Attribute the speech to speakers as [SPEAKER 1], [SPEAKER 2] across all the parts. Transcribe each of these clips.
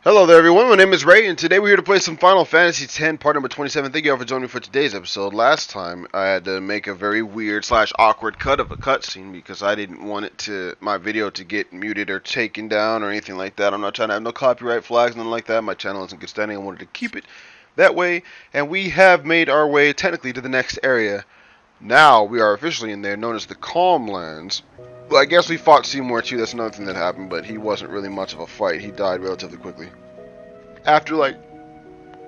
[SPEAKER 1] Hello there everyone, my name is Ray, and today we're here to play some Final Fantasy X, part number 27. Thank you all for joining me for today's episode. Last time, I had to make a very weird / awkward cut of a cutscene because I didn't want my video to get muted or taken down or anything like that. I'm not trying to have no copyright flags, nothing like that. My channel isn't good standing. I wanted to keep it that way, and we have made our way technically to the next area. Now, we are officially in there, known as the Calm Lands. Well, I guess we fought Seymour too, that's another thing that happened, but he wasn't really much of a fight. He died relatively quickly. After I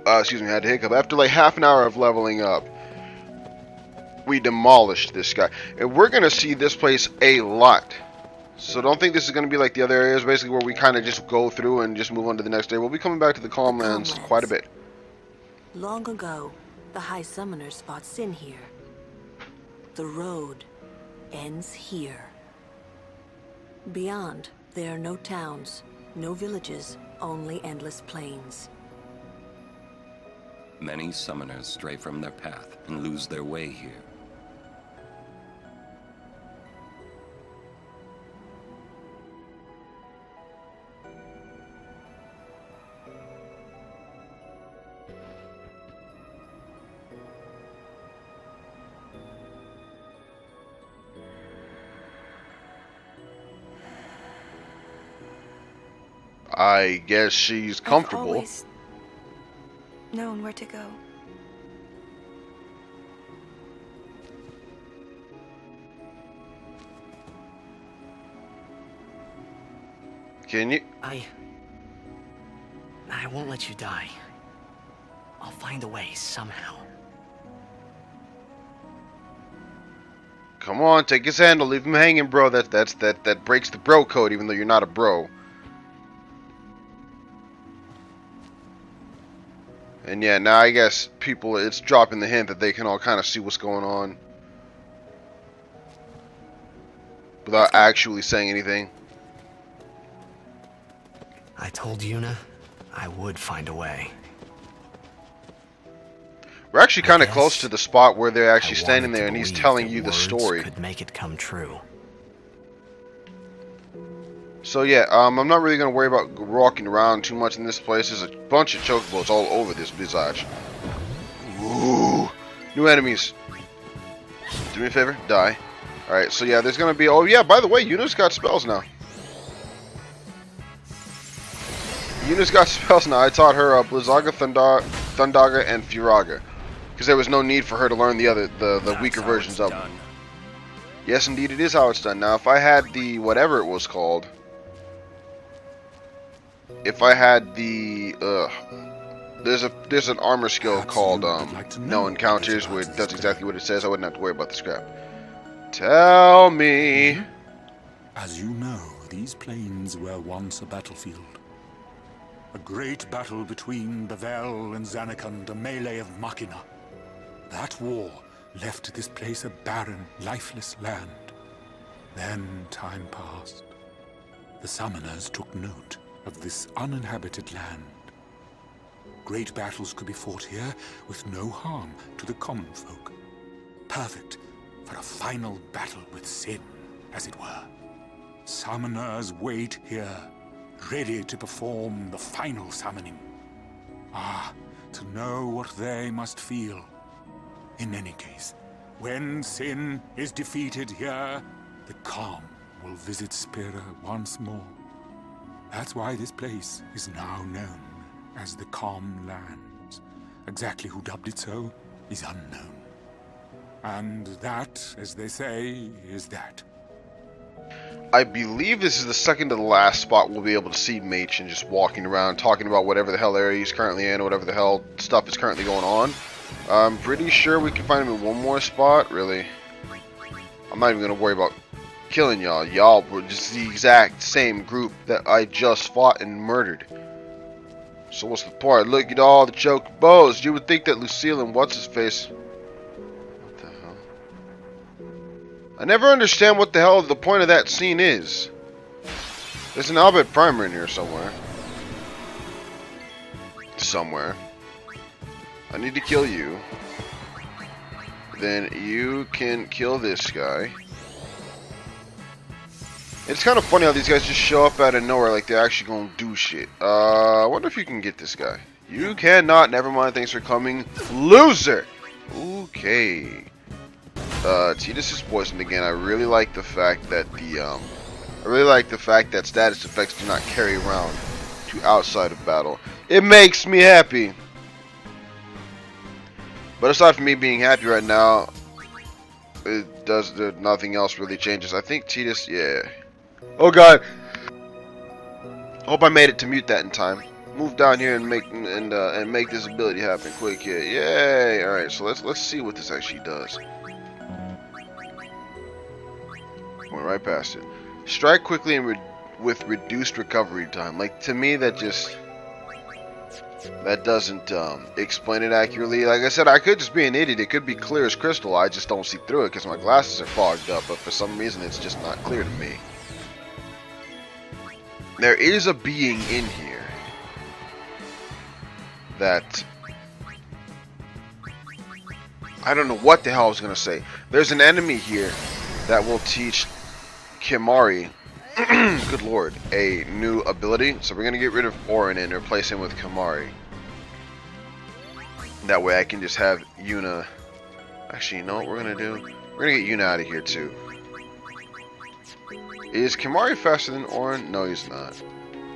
[SPEAKER 1] had to hiccup. After like half an hour of leveling up, we demolished this guy. And we're going to see this place a lot. So don't think this is going to be like the other areas, basically where we kind of just go through and just move on to the next day. We'll be coming back to the Calm Lands quite a bit.
[SPEAKER 2] Long ago, the High Summoners fought Sin here. The road ends here. Beyond, there are no towns, no villages, only endless plains.
[SPEAKER 3] Many summoners stray from their path and lose their way here.
[SPEAKER 1] I guess she's comfortable.
[SPEAKER 4] I've always known where to go.
[SPEAKER 1] Can you?
[SPEAKER 5] I won't let you die. I'll find a way somehow.
[SPEAKER 1] Come on, take his handle, leave him hanging, bro. That breaks the bro code, even though you're not a bro. And yeah, now I guess people, it's dropping the hint that they can all kind of see what's going on without actually saying anything.
[SPEAKER 5] I told Yuna I would find a way.
[SPEAKER 1] We're actually kind of
[SPEAKER 5] guess
[SPEAKER 1] close to the spot where they're actually
[SPEAKER 5] I
[SPEAKER 1] standing
[SPEAKER 5] wanted
[SPEAKER 1] there
[SPEAKER 5] to
[SPEAKER 1] and he's
[SPEAKER 5] believe
[SPEAKER 1] telling
[SPEAKER 5] that
[SPEAKER 1] you the
[SPEAKER 5] words
[SPEAKER 1] story.
[SPEAKER 5] could make it come true.
[SPEAKER 1] So yeah, I'm not really going to worry about walking around too much in this place. There's a bunch of chocobos all over this visage. Ooh, new enemies. Do me a favor, die. Alright, so yeah, there's going to be... Oh yeah, by the way, Yuna's got spells now. Yuna's got spells now. I taught her Blizzaga, Thundaga, and Furaga. Because there was no need for her to learn the weaker versions of them. Yes, indeed, it is how it's done. Now, if I had the... whatever it was called... If I had the, there's an armor skill called, No Encounters, where it does exactly what it says. I wouldn't have to worry about the scrap. Tell me.
[SPEAKER 6] As you know, these plains were once a battlefield. A great battle between Bavel and Zanarkand, a melee of Machina. That war left this place a barren, lifeless land. Then time passed. The summoners took note of this uninhabited land. Great battles could be fought here with no harm to the common folk. Perfect for a final battle with Sin, as it were. Summoners wait here, ready to perform the final summoning. Ah, to know what they must feel. In any case, when Sin is defeated here, the calm will visit Spira once more. That's why this place is now known as the Calm Lands. Exactly who dubbed it so is unknown. And that, as they say, is that.
[SPEAKER 1] I believe this is the second to the last spot we'll be able to see Machen just walking around, talking about whatever the hell area he's currently in, or whatever the hell stuff is currently going on. I'm pretty sure we can find him in one more spot, really. I'm not even going to worry about killing y'all. Y'all were just the exact same group that I just fought and murdered. So what's the point? Look at all the chocobos. You would think that Lucille and what's-his-face... What the hell? I never understand what the hell the point of that scene is. There's an Albert Primer in here somewhere. I need to kill you. Then you can kill this guy. It's kind of funny how these guys just show up out of nowhere like they're actually gonna do shit. I wonder if you can get this guy. You cannot. Never mind. Thanks for coming, loser. Okay. Tidus is poisoned again. I really like the fact that status effects do not carry around to outside of battle. It makes me happy. But aside from me being happy right now, nothing else really changes. I think Tidus, yeah. Oh god. Hope I made it to mute that in time. Move down here and make this ability happen quick here. Yay! All right, so let's see what this actually does. Went right past it. Strike quickly and with reduced recovery time. Like, to me, that doesn't explain it accurately. Like I said, I could just be an idiot. It could be clear as crystal. I just don't see through it because my glasses are fogged up. But for some reason, it's just not clear to me. There is a being in here that I don't know what the hell I was gonna say. There's an enemy here that will teach Kimahri, good lord, a new ability. So we're gonna get rid of Auron and replace him with Kimahri. That way I can just have Yuna. Actually, you know what we're gonna do? We're gonna get Yuna out of here too. Is Kimahri faster than Auron? No, he's not.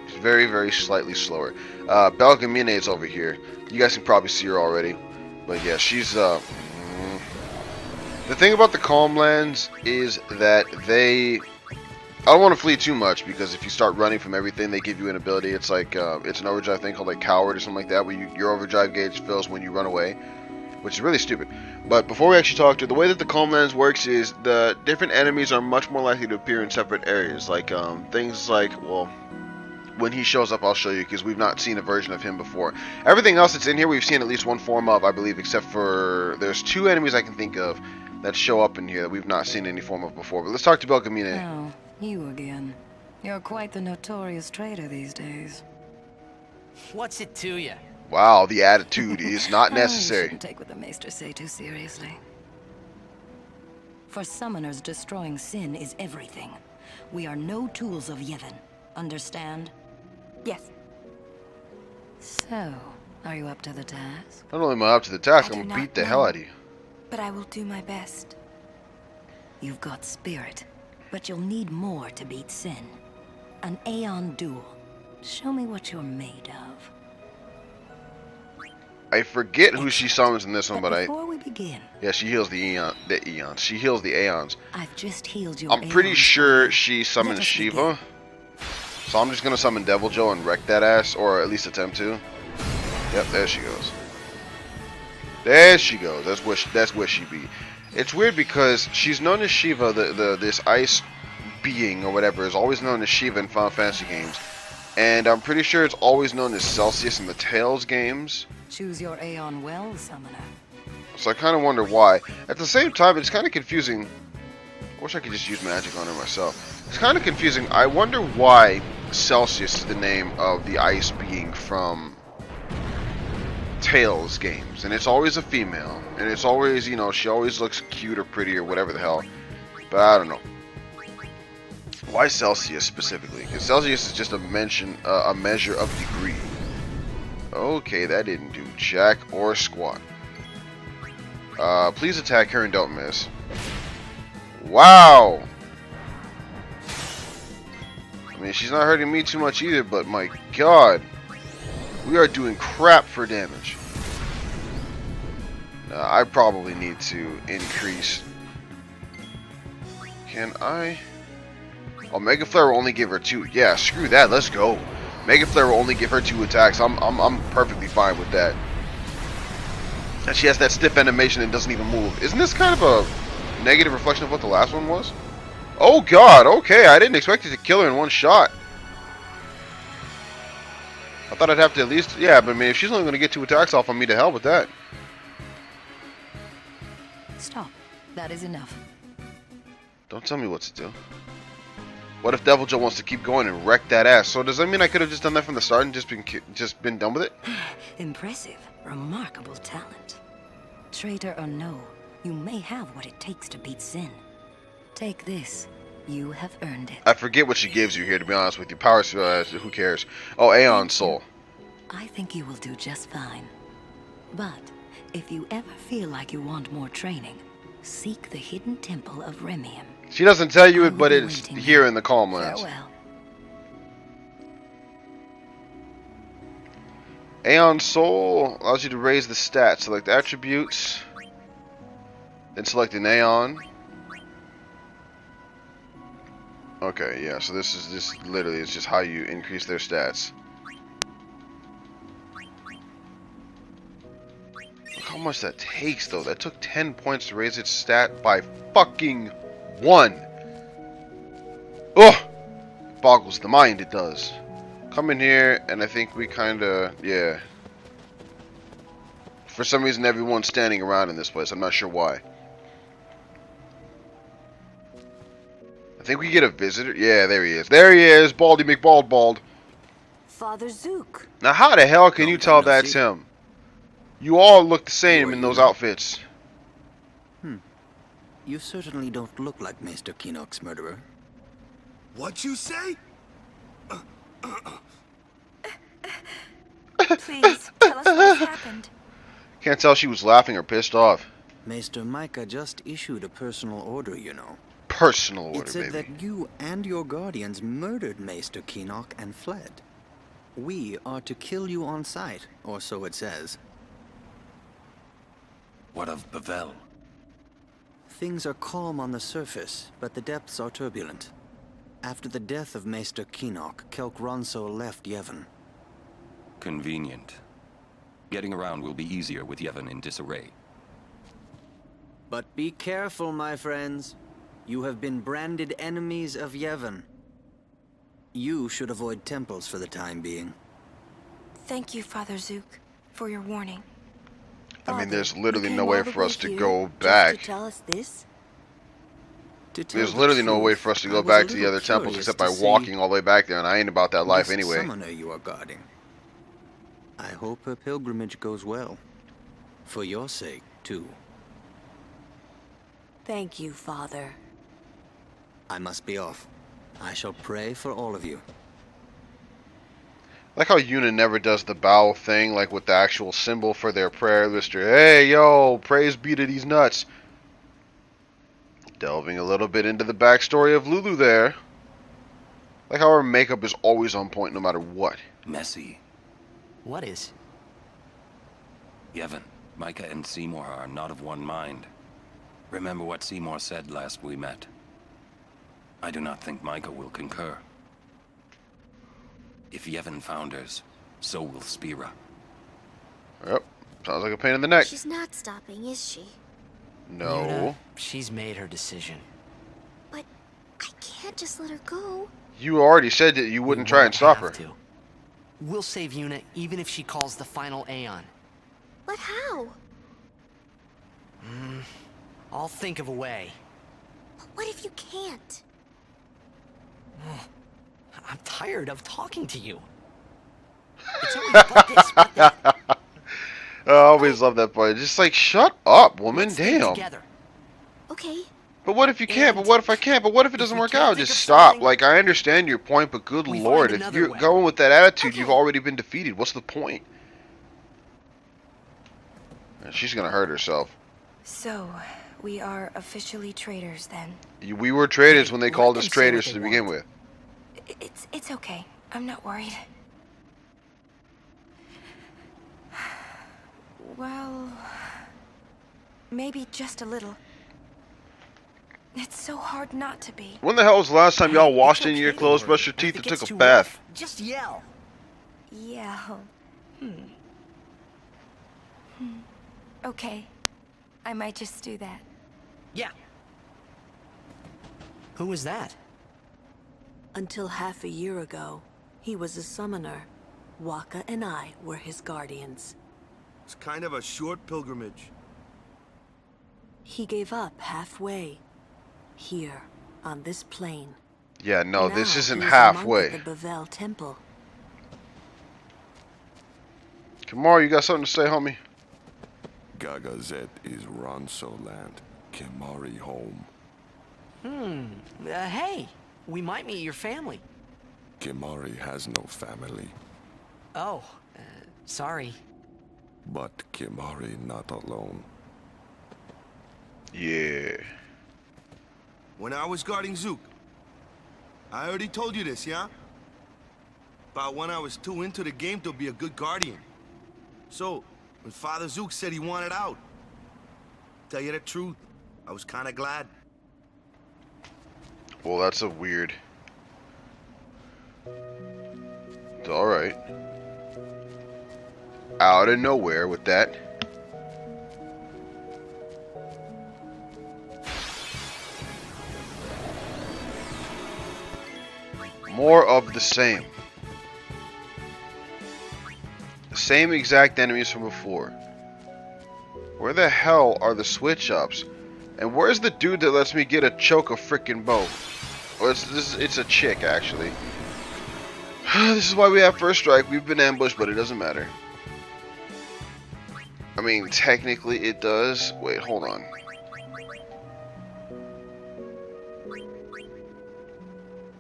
[SPEAKER 1] He's very, very slightly slower. Belgamine is over here. You guys can probably see her already. But yeah, she's the thing about the Calm Lands is that I don't want to flee too much, because if you start running from everything, they give you an ability. It's like it's an overdrive thing called like Coward or something like that, where your overdrive gauge fills when you run away, which is really stupid. But before we actually talk to her, the way that the Calm Lands works is the different enemies are much more likely to appear in separate areas. Like things like, well, when he shows up, I'll show you, because we've not seen a version of him before. Everything else that's in here, we've seen at least one form of, I believe, except for there's 2 enemies I can think of that show up in here that we've not seen any form of before. But let's talk to Belgamine.
[SPEAKER 7] Oh, you again. You're quite the notorious traitor these days.
[SPEAKER 5] What's it to you?
[SPEAKER 1] Wow, the attitude is not
[SPEAKER 7] You
[SPEAKER 1] necessary.
[SPEAKER 7] shouldn't take what the Maester say too seriously. For summoners, destroying sin is everything. We are no tools of Yevon. Understand?
[SPEAKER 4] Yes.
[SPEAKER 7] So, are you up to the task?
[SPEAKER 1] Not only am I up to the task,
[SPEAKER 4] I
[SPEAKER 1] I'm
[SPEAKER 4] do
[SPEAKER 1] gonna
[SPEAKER 4] not
[SPEAKER 1] beat the
[SPEAKER 4] know.
[SPEAKER 1] hell out of you.
[SPEAKER 4] But I will do my best.
[SPEAKER 7] You've got spirit, but you'll need more to beat sin. An Aeon duel. Show me what you're made of.
[SPEAKER 1] I forget who she summons in this one, but
[SPEAKER 7] before we begin,
[SPEAKER 1] yeah, she heals the eons. She heals the aeons.
[SPEAKER 7] I've just healed your
[SPEAKER 1] I'm pretty
[SPEAKER 7] Aeons
[SPEAKER 1] sure
[SPEAKER 7] for
[SPEAKER 1] she summons
[SPEAKER 7] Let us
[SPEAKER 1] Shiva. So I'm just gonna summon Devil Joe and wreck that ass, or at least attempt to. Yep, there she goes. There she goes. That's where she be. It's weird because she's known as Shiva, this ice being or whatever is always known as Shiva in Final Fantasy games, and I'm pretty sure it's always known as Celsius in the Tales games.
[SPEAKER 7] Choose your Aeon well, summoner.
[SPEAKER 1] So I kind of wonder why. At the same time, it's kind of confusing. I wish I could just use magic on her myself. It's kind of confusing. I wonder why Celsius is the name of the ice being from Tales games, and it's always a female, and it's always, you know, she always looks cute or pretty or whatever the hell. But I don't know. Why Celsius specifically? Because Celsius is just a measure of degree. Okay, that didn't do jack or squat. Please attack her and don't miss. Wow! I mean, she's not hurting me too much either, but my god. We are doing crap for damage. I probably need to increase. Can I? Oh, Mega Flare will only give her 2. Yeah, screw that. Let's go. Mega Flare will only give her 2 attacks. I'm perfectly fine with that. And she has that stiff animation and doesn't even move. Isn't this kind of a negative reflection of what the last one was? Oh god, okay. I didn't expect it to kill her in one shot. I thought I'd have to at least... Yeah, but I mean, if she's only going to get 2 attacks off on me, to hell with that.
[SPEAKER 7] Stop. That is enough.
[SPEAKER 1] Don't tell me what to do. What if Devil Joe wants to keep going and wreck that ass? So does that mean I could have just done that from the start and just been done with it?
[SPEAKER 7] Impressive. Remarkable talent. Traitor or no, you may have what it takes to beat sin. Take this, You have earned it.
[SPEAKER 1] I forget what she gives you here, to be honest with you. Power, who cares? Oh, Aeon Soul.
[SPEAKER 7] I think you will do just fine. But if you ever feel like you want more training, seek the hidden temple of Remium.
[SPEAKER 1] She doesn't tell you
[SPEAKER 7] I
[SPEAKER 1] it,
[SPEAKER 7] will
[SPEAKER 1] but
[SPEAKER 7] be
[SPEAKER 1] it's
[SPEAKER 7] waiting
[SPEAKER 1] here
[SPEAKER 7] there.
[SPEAKER 1] in the Calmlands.
[SPEAKER 7] Farewell.
[SPEAKER 1] Aeon Soul allows you to raise the stats. Select attributes. Then select an Aeon. Okay, yeah, so this is just literally it's just how you increase their stats. Look how much that takes though. That took 10 points to raise its stat by fucking 1. Oh! Boggles the mind, it does. Come in here and I think we kinda yeah. For some reason everyone's standing around in this place. I'm not sure why. I think we get a visitor. Yeah, there he is. There he is. Baldy McBald.
[SPEAKER 2] Father Zook.
[SPEAKER 1] Now, how the hell can you tell that's him? You all look the same in those outfits.
[SPEAKER 8] You certainly don't look like Maester Keenock's murderer.
[SPEAKER 9] What you say?
[SPEAKER 4] Please, tell us what has happened.
[SPEAKER 1] Can't tell she was laughing or pissed off.
[SPEAKER 8] Maester Micah just issued a personal order, you know.
[SPEAKER 1] Personal order,
[SPEAKER 8] It said
[SPEAKER 1] baby.
[SPEAKER 8] that you and your guardians murdered Maester Keenock and fled. We are to kill you on sight, or so it says.
[SPEAKER 3] What of Bevel?
[SPEAKER 8] Things are calm on the surface, but the depths are turbulent. After the death of Maester Keenock, Kelk Ronso left Yevon.
[SPEAKER 3] Convenient. Getting around will be easier with Yevon in disarray.
[SPEAKER 8] But be careful, my friends. You have been branded enemies of Yevon. You should avoid temples for the time being.
[SPEAKER 4] Thank you, Father Zook, for your warning.
[SPEAKER 1] I mean, there's
[SPEAKER 2] Father,
[SPEAKER 1] literally
[SPEAKER 2] you
[SPEAKER 1] no
[SPEAKER 2] came
[SPEAKER 1] way
[SPEAKER 2] all the
[SPEAKER 1] for
[SPEAKER 2] way
[SPEAKER 1] us to
[SPEAKER 2] here
[SPEAKER 1] go
[SPEAKER 2] just
[SPEAKER 1] back.
[SPEAKER 2] to tell us this?
[SPEAKER 8] To tell
[SPEAKER 1] There's
[SPEAKER 8] the
[SPEAKER 1] literally no way
[SPEAKER 8] truth,
[SPEAKER 1] for us to
[SPEAKER 8] I
[SPEAKER 1] go
[SPEAKER 8] was
[SPEAKER 1] back
[SPEAKER 8] a
[SPEAKER 1] to the
[SPEAKER 8] little
[SPEAKER 1] other temples
[SPEAKER 8] curious
[SPEAKER 1] except by
[SPEAKER 8] to see
[SPEAKER 1] walking all the way back there, and I ain't about that life
[SPEAKER 8] this
[SPEAKER 1] anyway.
[SPEAKER 8] summoner you are guarding. I hope her pilgrimage goes well. For your sake, too.
[SPEAKER 2] Thank you, Father.
[SPEAKER 8] I must be off. I shall pray for all of you.
[SPEAKER 1] Like how Yuna never does the bow thing, like with the actual symbol for their prayer lister. Hey, yo, praise be to these nuts. Delving a little bit into the backstory of Lulu there. Like how her makeup is always on point no matter what.
[SPEAKER 3] Messy.
[SPEAKER 5] What is?
[SPEAKER 3] Yevon, Micah and Seymour are not of one mind. Remember what Seymour said last we met. I do not think Micah will concur. If Yevon founders, so will Spira.
[SPEAKER 1] Yep, sounds like a pain in the neck.
[SPEAKER 10] She's not stopping, is she?
[SPEAKER 1] No.
[SPEAKER 5] Yuna, she's made her decision.
[SPEAKER 10] But I can't just let her go.
[SPEAKER 1] You already said that you wouldn't
[SPEAKER 5] We
[SPEAKER 1] try and
[SPEAKER 5] won't
[SPEAKER 1] stop her.
[SPEAKER 5] have to. We'll save Yuna even if she calls the final Aeon.
[SPEAKER 10] But how?
[SPEAKER 5] I'll think of a way.
[SPEAKER 10] But what if you can't?
[SPEAKER 5] I'm tired of talking to you. It's always but this, but that.
[SPEAKER 1] I always love that part. Just like, shut up, woman.
[SPEAKER 5] Let's think
[SPEAKER 1] Damn.
[SPEAKER 5] together.
[SPEAKER 10] Okay.
[SPEAKER 1] But what if you can't? But what if I can't? But what if it doesn't
[SPEAKER 5] we
[SPEAKER 1] work
[SPEAKER 5] can't
[SPEAKER 1] out?
[SPEAKER 5] think
[SPEAKER 1] Just
[SPEAKER 5] of
[SPEAKER 1] stop.
[SPEAKER 5] something,
[SPEAKER 1] Like, I understand your point, but good
[SPEAKER 5] we
[SPEAKER 1] lord,
[SPEAKER 5] find
[SPEAKER 1] if
[SPEAKER 5] another
[SPEAKER 1] you're
[SPEAKER 5] way.
[SPEAKER 1] going with that attitude, you've
[SPEAKER 10] Okay.
[SPEAKER 1] already been defeated. What's the point? She's gonna hurt herself.
[SPEAKER 4] So, we are officially traitors then.
[SPEAKER 1] We were traitors when they
[SPEAKER 5] Let
[SPEAKER 1] called us
[SPEAKER 5] them say
[SPEAKER 1] traitors
[SPEAKER 5] what
[SPEAKER 1] to
[SPEAKER 5] they
[SPEAKER 1] begin
[SPEAKER 5] want.
[SPEAKER 1] with.
[SPEAKER 4] It's okay. I'm not worried. Well, maybe just a little. It's so hard not to be.
[SPEAKER 1] When the hell was the last time y'all washed
[SPEAKER 5] It's
[SPEAKER 1] in your
[SPEAKER 5] okay,
[SPEAKER 1] clothes,
[SPEAKER 5] Lord.
[SPEAKER 1] brushed your
[SPEAKER 5] If
[SPEAKER 1] teeth,
[SPEAKER 5] it
[SPEAKER 1] and
[SPEAKER 5] gets
[SPEAKER 1] took a
[SPEAKER 5] too
[SPEAKER 1] bath?
[SPEAKER 5] rough, just yell.
[SPEAKER 4] Yeah. Okay. I might just do that.
[SPEAKER 5] Yeah. Who was that?
[SPEAKER 2] Until half a year ago, he was a summoner. Waka and I were his guardians.
[SPEAKER 9] It's kind of a short pilgrimage.
[SPEAKER 2] He gave up halfway. Here, on this plane.
[SPEAKER 1] Yeah, no, this
[SPEAKER 2] Now
[SPEAKER 1] isn't
[SPEAKER 2] he is a monk
[SPEAKER 1] halfway.
[SPEAKER 2] at the Bevel Temple.
[SPEAKER 1] Kamar, you got something to say, homie?
[SPEAKER 11] Gagazet is Ronso land. Kemari home.
[SPEAKER 5] Hey, we might meet your family.
[SPEAKER 11] Kimari has no family.
[SPEAKER 5] Oh, sorry.
[SPEAKER 11] But Kimari not alone.
[SPEAKER 1] Yeah.
[SPEAKER 9] When I was guarding Zook, I already told you this, yeah? About when I was too into the game to be a good guardian. So, when Father Zook said he wanted out, tell you the truth, I was kinda glad.
[SPEAKER 1] Well, that's a weird... Alright. Out of nowhere with that. More of the same. The same exact enemies from before. Where the hell are the switch ups? And where's the dude that lets me get a choke a frickin' bow? Well, it's a chick, actually. This is why we have first strike. We've been ambushed, but it doesn't matter. I mean, technically it does. Wait, hold on.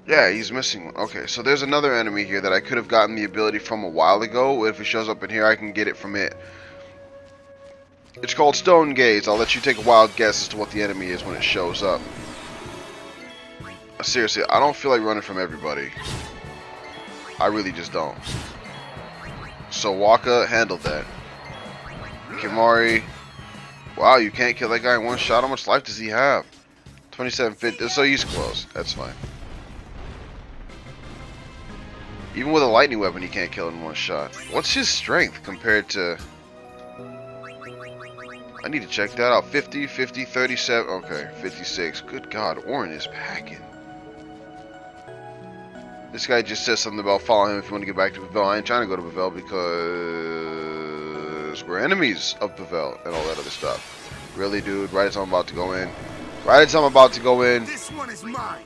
[SPEAKER 1] Yeah, he's missing one. Okay, so there's another enemy here that I could have gotten the ability from a while ago. If it shows up in here, I can get it from it. It's called Stone Gaze. I'll let you take a wild guess as to what the enemy is when it shows up. Seriously, I don't feel like running from everybody. I really just don't. So Waka handled that. Kimari. Wow, you can't kill that guy in one shot. How much life does he have? 2750. So he's close. That's fine. Even with a lightning weapon, he can't kill in one shot. What's his strength compared to... I need to check that out. 50, 50, 37. Okay, 56. Good God, Orin is packing. This guy just says something about following him if you want to get back to Pavel. I ain't trying to go to Pavel because we're enemies of Pavel and all that other stuff. Really, dude? Right as I'm about to go in. Right as I'm about to go in.
[SPEAKER 9] This one is mine.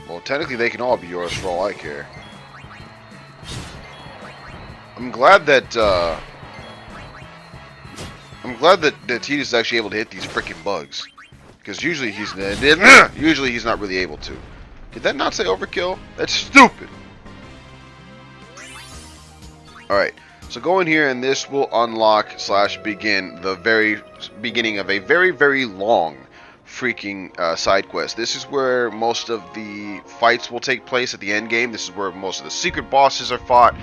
[SPEAKER 1] Well, technically they can all be yours for all I care. I'm glad that Titus is actually able to hit these freaking bugs, because usually he's not really able to. Did that not say overkill? That's stupid. Alright, so go in here and this will unlock / begin the very beginning of a very, very long freaking side quest. This is where most of the fights will take place at the end game. This is where most of the secret bosses are fought.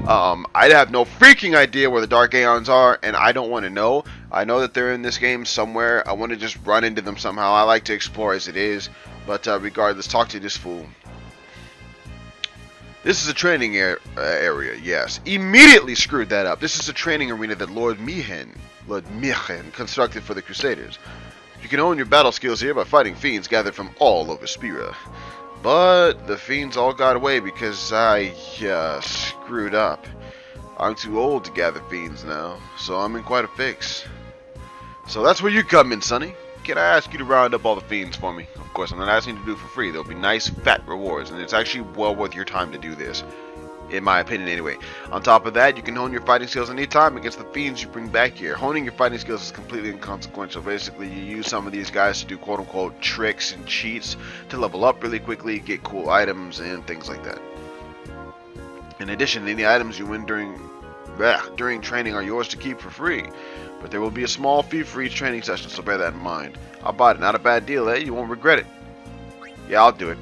[SPEAKER 1] I have no freaking idea where the Dark Aeons are, and I don't want to know. I know that they're in this game somewhere. I want to just run into them somehow. I like to explore as it is. But regardless, talk to this fool. This is a training area, yes. Immediately screwed that up. This is a training arena that Lord Mihen constructed for the Crusaders. You can hone your battle skills here by fighting fiends gathered from all over Spira. But the fiends all got away because I screwed up. I'm too old to gather fiends now, so I'm in quite a fix. So that's where you come in, Sonny. Can I ask you to round up all the fiends for me? Of course, I'm not asking you to do it for free. There'll be nice, fat rewards, and it's actually well worth your time to do this. In my opinion, anyway. On top of that, you can hone your fighting skills anytime against the fiends you bring back here. Honing your fighting skills is completely inconsequential. Basically, you use some of these guys to do quote-unquote tricks and cheats to level up really quickly, get cool items, and things like that. In addition, any items you win during training are yours to keep for free. But there will be a small fee for each training session, so bear that in mind. I'll buy it. Not a bad deal, eh? You won't regret it. Yeah, I'll do it.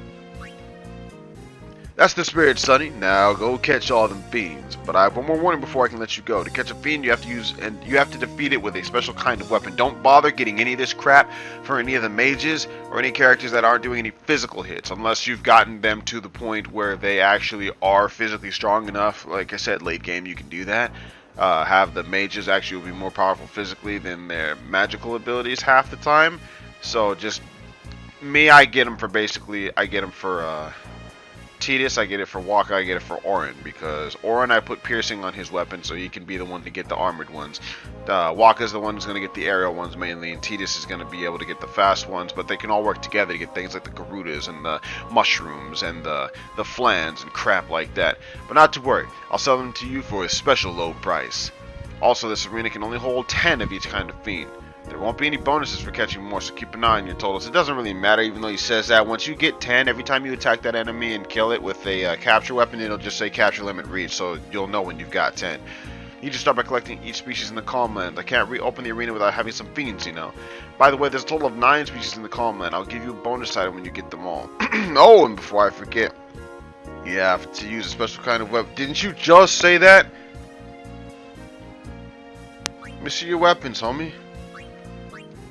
[SPEAKER 1] That's the spirit, Sonny. Now go catch all them fiends. But I have one more warning before I can let you go. To catch a fiend, you have to defeat it with a special kind of weapon. Don't bother getting any of this crap for any of the mages or any characters that aren't doing any physical hits, unless you've gotten them to the point where they actually are physically strong enough. Like I said, late game you can do that. Have the mages actually be more powerful physically than their magical abilities half the time. So just me, I get them for Titus, I get it for Waka, I get it for Orin, because Orin I put piercing on his weapon so he can be the one to get the armored ones. Waka's the one who's going to get the aerial ones mainly, and Titus is going to be able to get the fast ones, but they can all work together to get things like the Garudas and the mushrooms and the flans and crap like that. But not to worry, I'll sell them to you for a special low price. Also, this arena can only hold 10 of each kind of fiend. There won't be any bonuses for catching more, so keep an eye on your totals. It doesn't really matter, even though he says that. Once you get 10, every time you attack that enemy and kill it with a capture weapon, it'll just say capture limit reached, so you'll know when you've got 10. You just start by collecting each species in the Calm Land. I can't reopen the arena without having some fiends, you know. By the way, there's a total of 9 species in the Calm Land. I'll give you a bonus item when you get them all. Oh, and before I forget, you have to use a special kind of weapon. Didn't you just say that? Let me see your weapons, homie.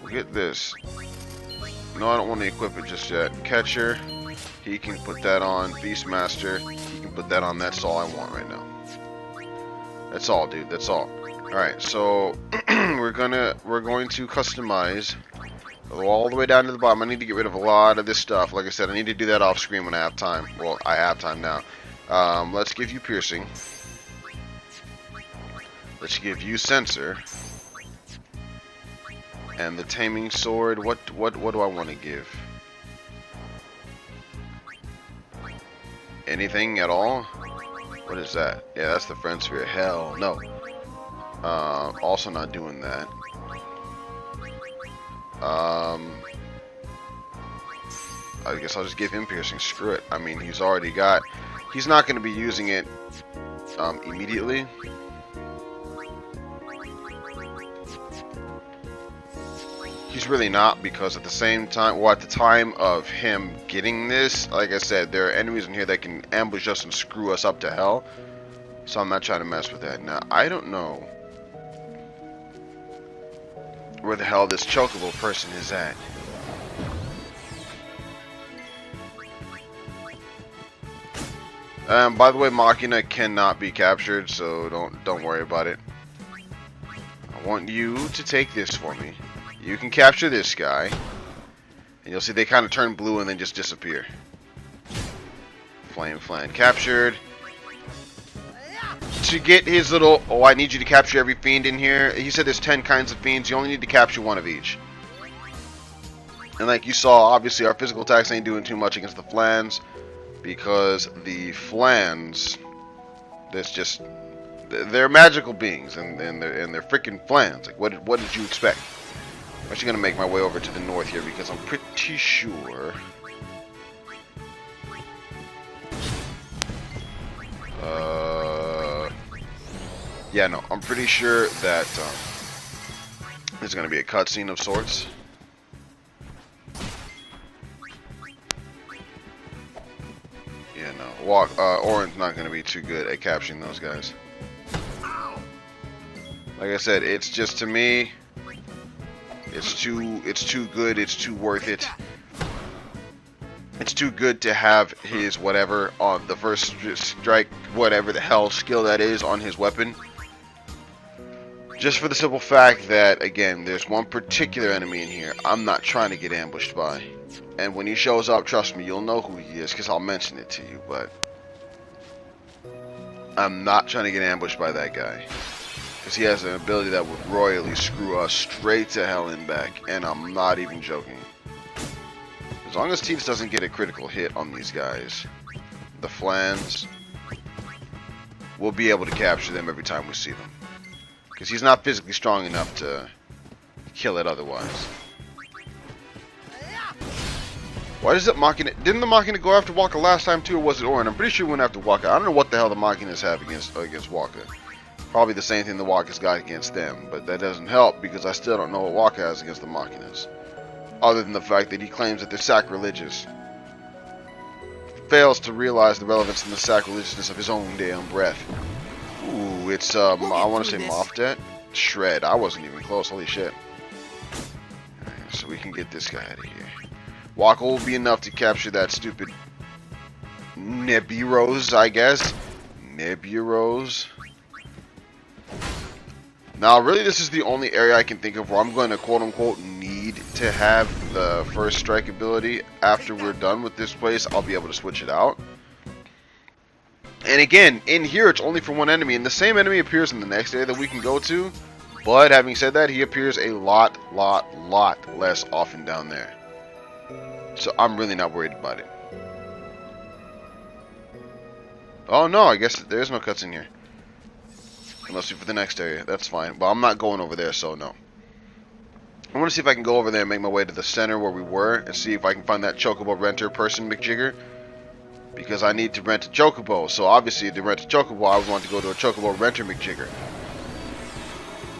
[SPEAKER 1] Get this. No, I don't want to equip it just yet. Catcher, he can put that on. Beastmaster, he can put that on. That's all I want right now. That's all, dude. That's all. Alright, so we're going to customize. Go all the way down to the bottom. I need to get rid of a lot of this stuff. Like I said, I need to do that off screen when I have time. Well, I have time now. Let's give you piercing. Let's give you sensor. And the taming sword, what do I want to give? Anything at all? What is that? Yeah, that's the friend sphere. Hell no. Also not doing that. I guess I'll just give him piercing. Screw it. I mean, he's not going to be using it immediately. He's really not, because at the same time, well, at the time of him getting this, like I said, there are enemies in here that can ambush us and screw us up to hell. So I'm not trying to mess with that. Now, I don't know where the hell this chocobo person is at. By the way, Machina cannot be captured, so don't worry about it. I want you to take this for me. You can capture this guy, and you'll see they kind of turn blue and then just disappear. Flame Flan captured. To get his little, oh, I need you to capture every fiend in here. He said there's 10 kinds of fiends. You only need to capture 1 of each. And like you saw, obviously our physical attacks ain't doing too much against the Flans, because the Flans, they're magical beings, and they're freaking Flans. Like, what did you expect? I'm actually going to make my way over to the north here, because I'm pretty sure... yeah, no, I'm pretty sure that there's going to be a cutscene of sorts. Yeah, no, Orin's not going to be too good at capturing those guys. Like I said, it's just, to me... It's too good, it's too worth it. It's too good to have his whatever on the first strike, whatever the hell skill that is on his weapon. Just for the simple fact that, again, there's one particular enemy in here I'm not trying to get ambushed by. And when he shows up, trust me, you'll know who he is, because I'll mention it to you, but I'm not trying to get ambushed by that guy. Because he has an ability that would royally screw us straight to hell and back. And I'm not even joking. As long as Teats doesn't get a critical hit on these guys, the Flans, we'll be able to capture them every time we see them. Because he's not physically strong enough to kill it otherwise. Why does it Machina? Didn't the Machina go after Waka last time too, or was it Orin? I'm pretty sure he went after Waka. I don't know what the hell the Machinas have against Waka. Probably the same thing the Waka's got against them, but that doesn't help, because I still don't know what Waka has against the Machinas. Other than the fact that he claims that they're sacrilegious. Fails to realize the relevance and the sacrilegiousness of his own damn breath. Ooh, it's, I want to say Moftet. Shred. I wasn't even close. Holy shit. Alright, so we can get this guy out of here. Waka will be enough to capture that stupid Neburos, I guess. Neburos. Now, really, this is the only area I can think of where I'm going to quote-unquote need to have the first strike ability. After we're done with this place, I'll be able to switch it out. And again, in here, it's only for one enemy, and the same enemy appears in the next area that we can go to. But having said that, he appears a lot less often down there. So I'm really not worried about it. Oh no, I guess there's no cuts in here. Unless for the next area, that's fine. But I'm not going over there, so no. I want to see if I can go over there and make my way to the center where we were and see if I can find that Chocobo renter person McJigger. Because I need to rent a Chocobo. So obviously to rent a Chocobo, I would want to go to a Chocobo renter McJigger.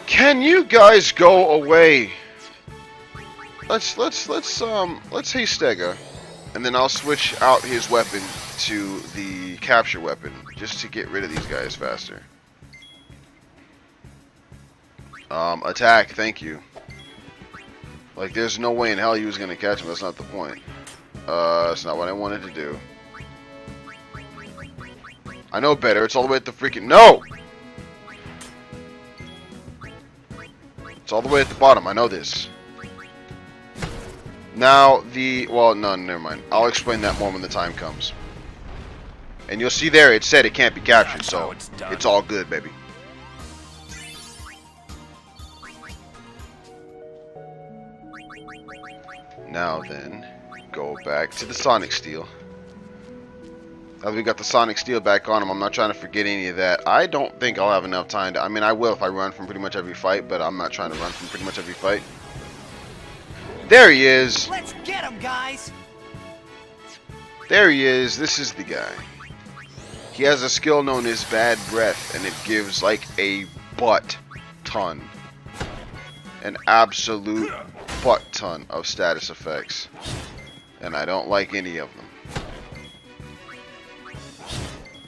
[SPEAKER 1] Can you guys go away? Let's Hastega, and then I'll switch out his weapon to the capture weapon just to get rid of these guys faster. Attack, thank you. Like, there's no way in hell he was gonna catch him. That's not the point. That's not what I wanted to do. I know better. It's all the way at the freaking... No! It's all the way at the bottom. I know this. Now, well, no, never mind. I'll explain that more when the time comes. And you'll see there, it said it can't be captured, so it's all good, baby. Now then, go back to the Sonic Steel. Now that we got the Sonic Steel back on him, I'm not trying to forget any of that. I don't think I'll have enough time to... I mean, I will if I run from pretty much every fight, but I'm not trying to run from pretty much every fight. There he is!
[SPEAKER 5] Let's get him, guys!
[SPEAKER 1] There he is. This is the guy. He has a skill known as Bad Breath, and it gives like a butt ton. An absolute butt ton of status effects. And I don't like any of them.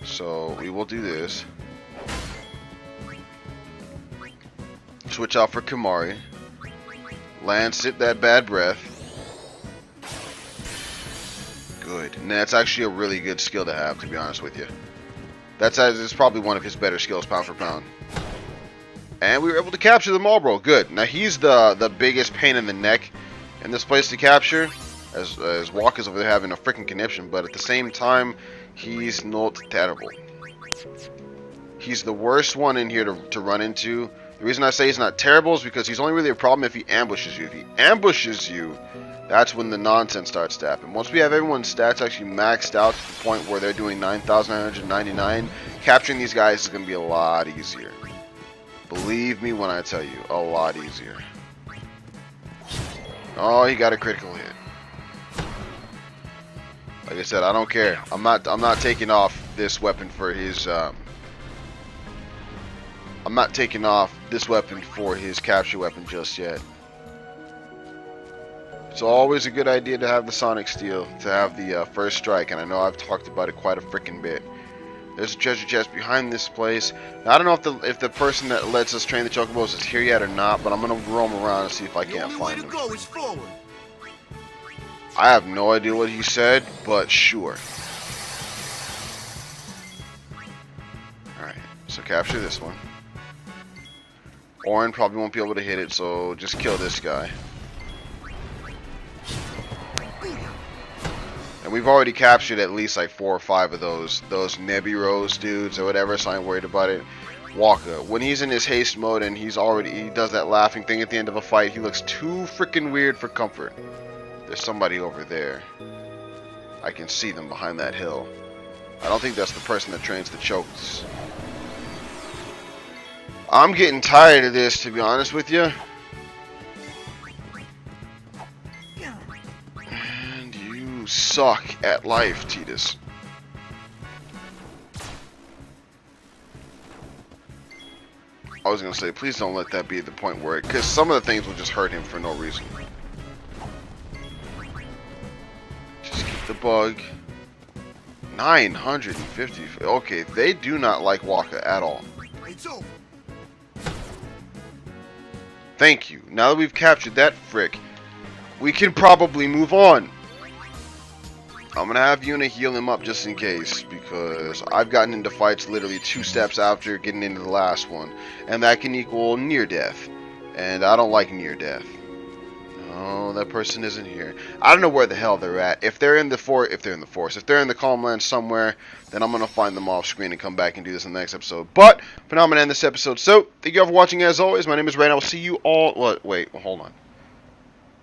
[SPEAKER 1] So we will do this. Switch out for Kimahri. Land sit that Bad Breath. Good. And that's actually a really good skill to have, to be honest with you. It's probably one of his better skills, pound for pound. And we were able to capture the Marlboro. Good. Now he's the biggest pain in the neck in this place to capture, as Walker's over there having a freaking conniption. But at the same time, he's not terrible. He's the worst one in here to run into. The reason I say he's not terrible is because he's only really a problem if he ambushes you. If he ambushes you, that's when the nonsense starts to happen. Once we have everyone's stats actually maxed out to the point where they're doing 9,999, capturing these guys is going to be a lot easier. Believe me when I tell you, a lot easier. Oh, he got a critical hit. Like I said, I don't care. I'm not taking off this weapon for his I'm not taking off this weapon for his capture weapon just yet. It's always a good idea to have the Sonic Steel, to have the first strike, and I know I've talked about it quite a freaking bit. There's a treasure chest behind this place. Now, I don't know if the person that lets us train the Chocobos is here yet or not, but I'm gonna roam around and see if I can't find him. I have no idea what he said, but sure. Alright, so capture this one. Orin probably won't be able to hit it, so just kill this guy. And we've already captured at least like 4 or 5 of those Neburos dudes or whatever, so I ain't worried about it. Walker, when he's in his haste mode and he does that laughing thing at the end of a fight, he looks too freaking weird for comfort. There's somebody over there. I can see them behind that hill. I don't think that's the person that trains the chokes. I'm getting tired of this, to be honest with you. And you suck at life, Titus. I was going to say, please don't let that be the point where because some of the things will just hurt him for no reason. Just keep the bug. 950. Okay, they do not like Walker at all. Thank you. Now that we've captured that frick, we can probably move on. I'm going to have Yuna heal him up just in case, because I've gotten into fights literally 2 steps after getting into the last one, and that can equal near death, and I don't like near death. Oh, that person isn't here. I don't know where the hell they're at. If they're in the forest, if they're in the Calm Land somewhere, then I'm going to find them off screen and come back and do this in the next episode. But for now, I'm going to end this episode. So, thank you all for watching as always. My name is Ray, and I will see you all, hold on.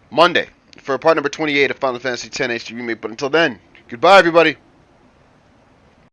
[SPEAKER 1] Monday, for part number 28 of Final Fantasy X HD Remake. But until then, goodbye everybody.